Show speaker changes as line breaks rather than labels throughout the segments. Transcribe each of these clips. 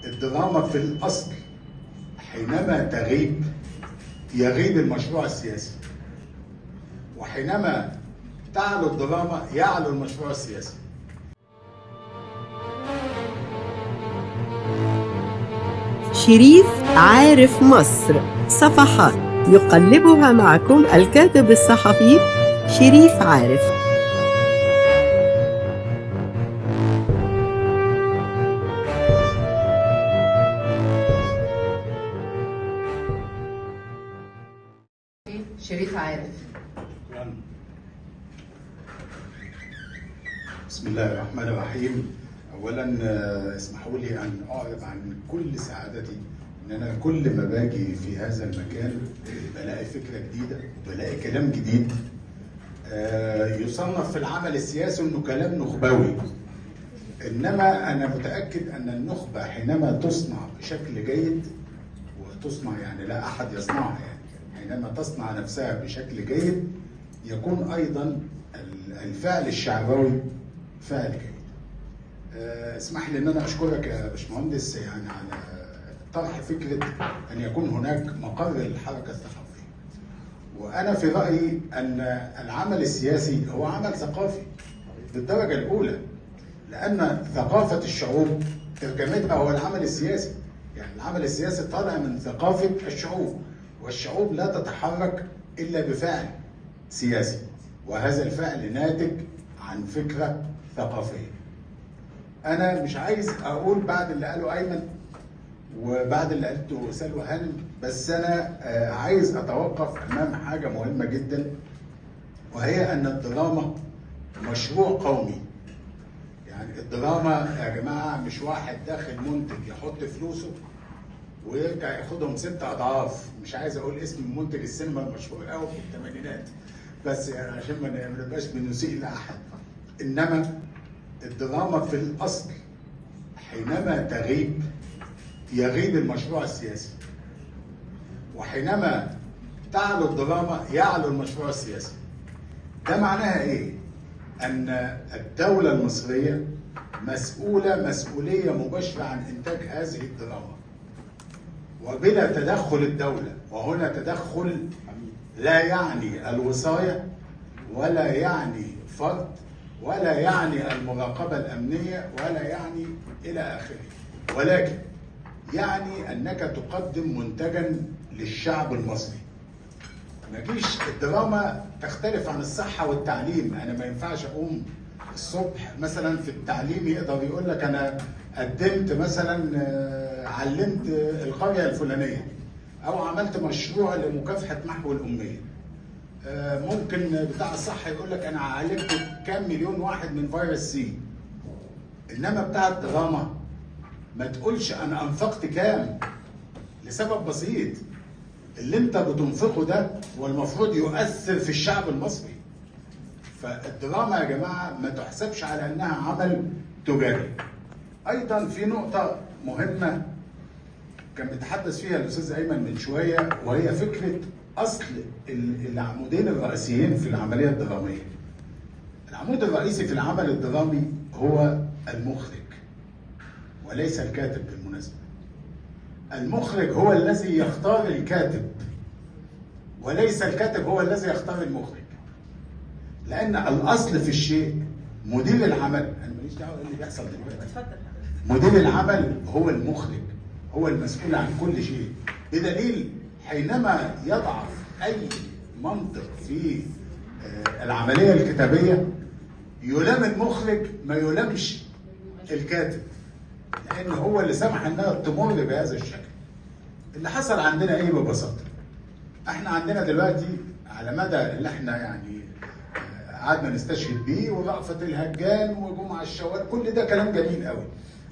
الدراما في الأصل حينما تغيب يغيب المشروع السياسي، وحينما تعلو الدراما يعلو المشروع السياسي.
شريف عارف مصر، صفحات يقلبها معكم الكاتب الصحفي شريف عارف.
شريف عارف.
بسم الله الرحمن الرحيم. اولا اسمحوا لي ان اعرب عن كل سعادتي ان انا كل ما باجي في هذا المكان بلاقي فكره جديده وبلاقي كلام جديد يصنف في العمل السياسي انه كلام نخبوي، انما انا متاكد ان النخبه حينما تصنع بشكل جيد، وتصنع يعني لا احد يصنعها، يعني حينما تصنع نفسها بشكل جيد يكون ايضا الفعل الشعبوي فعل جيد. اسمح لي ان انا اشكرك يا باشمهندس يعني على طرح فكره ان يكون هناك مقر للحركه الثقافيه. وانا في رايي ان العمل السياسي هو عمل ثقافي بالدرجه الاولى، لان ثقافه الشعوب ترجمتها هو العمل السياسي. يعني العمل السياسي طالع من ثقافه الشعوب، والشعوب لا تتحرك الا بفعل سياسي، وهذا الفعل ناتج عن فكره ثقافيه. انا مش عايز اقول بعد اللي قاله ايمن وبعد اللي قالته سلوى هانم، بس انا عايز اتوقف امام حاجه مهمه جدا، وهي ان الدراما مشروع قومي. يعني الدراما يا جماعه مش واحد داخل منتج يحط فلوسه ويرجع ياخدهم 6 اضعاف. مش عايز اقول اسم منتج السينما المشهور قوي في الثمانينات، بس يعني عشان ما نبقاش بنسيء لاحد. انما الدراما في الاصل حينما تغيب يغيب المشروع السياسي، وحينما تعلو الدراما يعلو المشروع السياسي. ده معناها ايه؟ ان الدولة المصرية مسؤولة مسؤولية مباشرة عن انتاج هذه الدراما، وبلا تدخل الدولة. وهنا تدخل لا يعني الوصاية ولا يعني فرض ولا يعني المراقبة الأمنية ولا يعني إلى آخره، ولكن يعني أنك تقدم منتجا للشعب المصري. ما جيش الدراما تختلف عن الصحة والتعليم. أنا ما ينفعش أقوم الصبح مثلا في التعليم يقدر يقول لك أنا قدمت مثلا علمت القرية الفلانية أو عملت مشروع لمكافحة محو الأمية. ممكن بتاع الصحة يقول لك أنا عالجت كام مليون واحد من فيروس سي. إنما بتاع الدراما ما تقولش أنا أنفقت كام، لسبب بسيط: اللي أنت بتنفقه ده هو المفروض يؤثر في الشعب المصري. فالدراما يا جماعة ما تحسبش على أنها عمل تجاري. أيضا في نقطة مهمة كان بيتحدث فيها الأستاذ أيمن من شوية، وهي فكرة أصل العمودين الرئيسيين في العملية الدرامية. العمود الرئيسي في العمل الدرامي هو المخرج وليس الكاتب. بالمناسبة المخرج هو الذي يختار الكاتب وليس الكاتب هو الذي يختار المخرج، لأن الأصل في الشيء مدير العمل. أنا ماليش دعوة باللي بيحصل دلوقتي. مدير العمل هو المخرج، هو المسؤول عن كل شيء، بدليل حينما يضعف أي منطق في العملية الكتابية يلام المخرج ما يلامش الكاتب، لأن هو اللي سمح إنها تمر بهذا الشكل. اللي حصل عندنا إيه ببساطة؟ إحنا عندنا دلوقتي على مدى اللي إحنا يعني قعدنا نستشهد بيه، ورأفت الهجان وجمعة الشوال، كل ده كلام جميل قوي.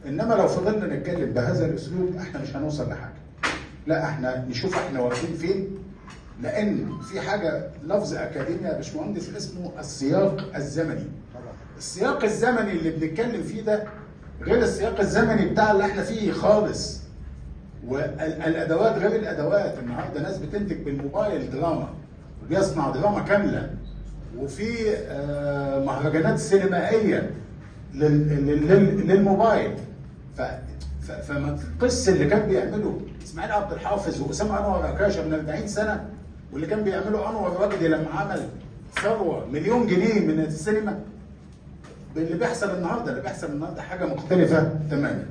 إنما لو فضلنا نتكلم بهذا الأسلوب إحنا مش هنوصل لحاجة. لا، إحنا نشوف إحنا واقفين فين، لأن في حاجة لفظ أكاديمي يا باشمهندس اسمه السياق الزمني. السياق الزمني اللي بنتكلم فيه ده غير السياق الزمني بتاع اللي احنا فيه خالص، والادوات غير الادوات. النهارده ناس بتنتج بالموبايل دراما وبيصنع دراما كامله، وفي مهرجانات سينمائيه للموبايل. فما تقص اللي كان بيعمله اسماعيل عبد الحافظ واسامه انور عكاشه من 40 سنه، واللي كان بيعمله انور وجدي لما عمل ثروه مليون جنيه من السينما، باللي بيحصل النهارده. اللي بيحصل النهارده حاجه مختلفه تماما.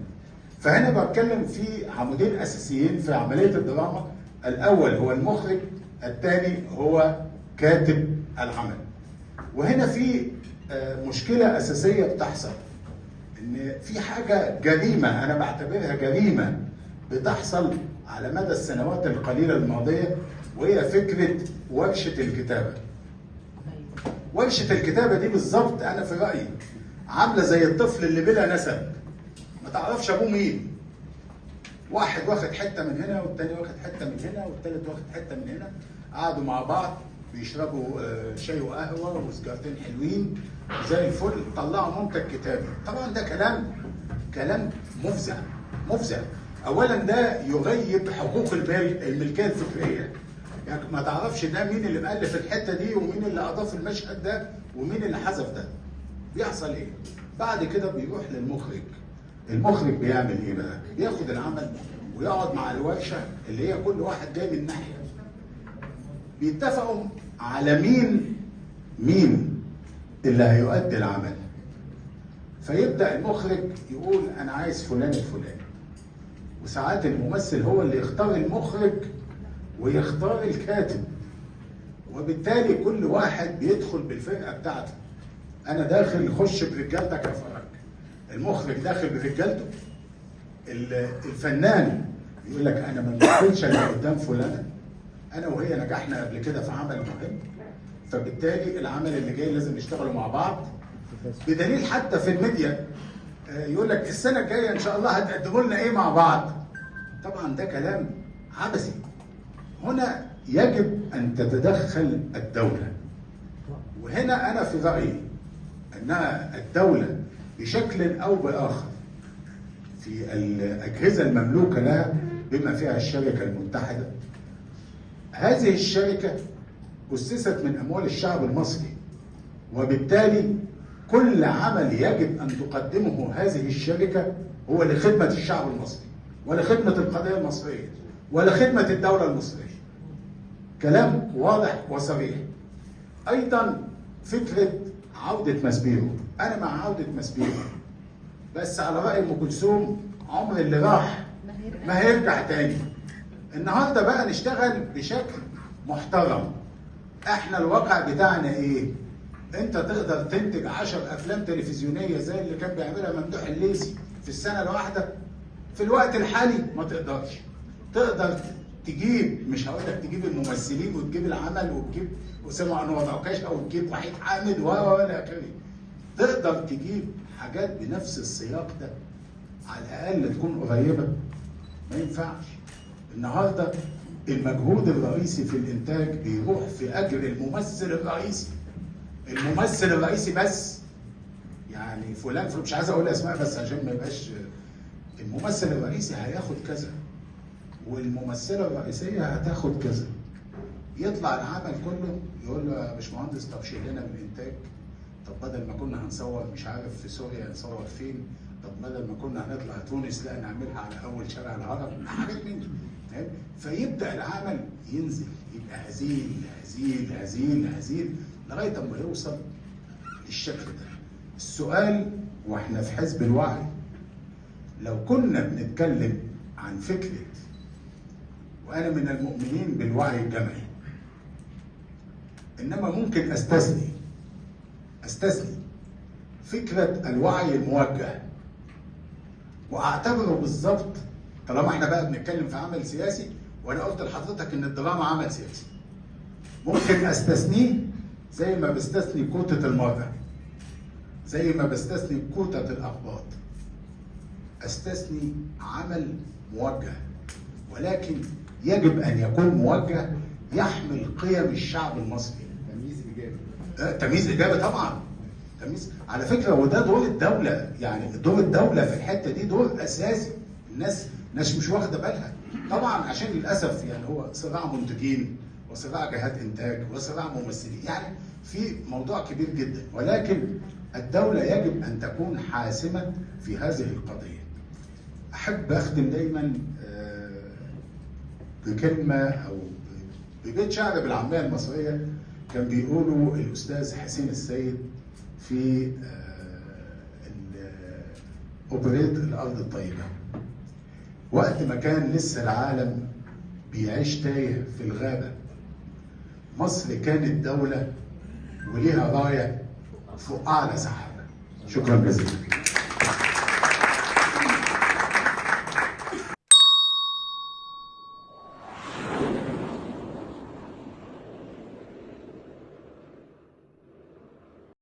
فهنا بتكلم في عمودين اساسيين في عمليه الدراما، الاول هو المخرج، الثاني هو كاتب العمل. وهنا في مشكله اساسيه بتحصل، ان في حاجه جريمه انا بعتبرها جريمه بتحصل على مدى السنوات القليله الماضيه، وهي فكره ورشه الكتابه. ورشه الكتابه دي بالظبط انا في رايي عامله زي الطفل اللي بلا نسب، ما تعرفش ابوه مين. واحد واخد حته من هنا، والتاني واخد حته من هنا، والتالت واخد حته من هنا، قعدوا مع بعض بيشربوا شاي وقهوه وسجارتين حلوين زي الفل، طلعوا منتج كتابي. طبعا ده كلام مفزع. اولا ده يغيب حقوق الملكيه الفكريه، يعني ما تعرفش ده مين اللي مؤلف الحته دي، ومين اللي اضاف المشهد ده، ومين اللي حذف ده. بيحصل ايه؟ بعد كده بيروح للمخرج. المخرج بيعمل ايه بقى؟ بياخد العمل ويقعد مع الورشه اللي هي كل واحد جاي من ناحيه، بيتفقوا على مين اللي هيؤدي العمل. فيبدا المخرج يقول انا عايز فلان الفلاني، وساعات الممثل هو اللي يختار المخرج ويختار الكاتب، وبالتالي كل واحد بيدخل بالفرقه بتاعته. انا داخل خش برجالتك يا فرج، المخرج داخل برجالته، الفنان يقول لك انا ما بدخلش الا قدام فلانه، انا وهي نجحنا قبل كده في عمل مهم، فبالتالي العمل اللي جاي لازم نشتغلوا مع بعض. بدليل حتى في الميديا يقول لك السنه الجايه ان شاء الله هتقدموا لنا ايه مع بعض. طبعا ده كلام عبثي. هنا يجب ان تتدخل الدوله، وهنا انا في رايي انها الدوله بشكل او باخر في الاجهزه المملوكه لها بما فيها الشركه المتحده. هذه الشركه اسست من اموال الشعب المصري، وبالتالي كل عمل يجب ان تقدمه هذه الشركه هو لخدمه الشعب المصري، ولخدمه القضيه المصريه، ولخدمه الدوله المصريه. كلام واضح وصريح. ايضا فكره عوده ماسبيرو، انا مع عوده ماسبيرو، بس على راي ام كلثوم عمر اللي راح ما هيرجع تاني. النهارده بقى نشتغل بشكل محترم. احنا الواقع بتاعنا ايه؟ انت تقدر تنتج 10 افلام تلفزيونيه زي اللي كان بيعملها ممدوح الليثي في السنه الواحده؟ في الوقت الحالي ما تقدرش. تقدر تجيب، مش هقول لك تجيب الممثلين وتجيب العمل وتجيب اسامه انور عكاشه او تجيب وحيد حامد والى اخره. تقدر تجيب حاجات بنفس السياق ده، على الاقل تكون قريبه. ما ينفعش. النهارده المجهود الرئيسي في الانتاج بيروح في اجر الممثل الرئيسي. الممثل الرئيسي بس، يعني فلان مش عايز اقول اسماء بس عشان ما يبقاش. الممثل الرئيسي هياخد كذا، والممثله الرئيسيه هتاخد كذا. يطلع العمل كله يقول له يا باشمهندس طب شيل لنا من الانتاج، طب بدل ما كنا هنصور مش عارف في سوريا نصور فين، طب بدل ما كنا هنطلع تونس لا نعملها على اول شارع الهرم، حاجات من دي. فيبدا العمل ينزل، يبقى هزيل لغايه اما يوصل للشكل ده. السؤال واحنا في حزب الوعي، لو كنا بنتكلم عن فكره، وانا من المؤمنين بالوعي الجمعي، انما ممكن استثني فكره الوعي الموجه، واعتبره بالظبط طالما احنا بقى بنتكلم في عمل سياسي، وانا قلت لحضرتك ان الدراما عمل سياسي، ممكن استثنيه زي ما بستثني كوتة المرأة، زي ما بستثني كوتة الأقباط. استثني عمل موجه، ولكن يجب ان يكون موجه يحمل قيم الشعب المصري. تمييز ايجابي طبعا. تمييز على فكره، وده دور الدوله، يعني دور الدوله في الحته دي دور اساسي. الناس مش واخده بالها طبعا، عشان للاسف يعني هو صراع منتجين وصراع جهات انتاج وصراع ممثلين، يعني في موضوع كبير جدا. ولكن الدوله يجب ان تكون حاسمه في هذه القضيه. احب اختم دايما بكلمه او ببيت شعر بالعاميه المصريه كان بيقوله الاستاذ حسين السيد في اوبريت الارض الطيبه. وقت ما كان لسه العالم بيعيش تايه في الغابه، مصر كانت دوله وليها رايه فوق اعلى سحابه. شكرا جزيلا.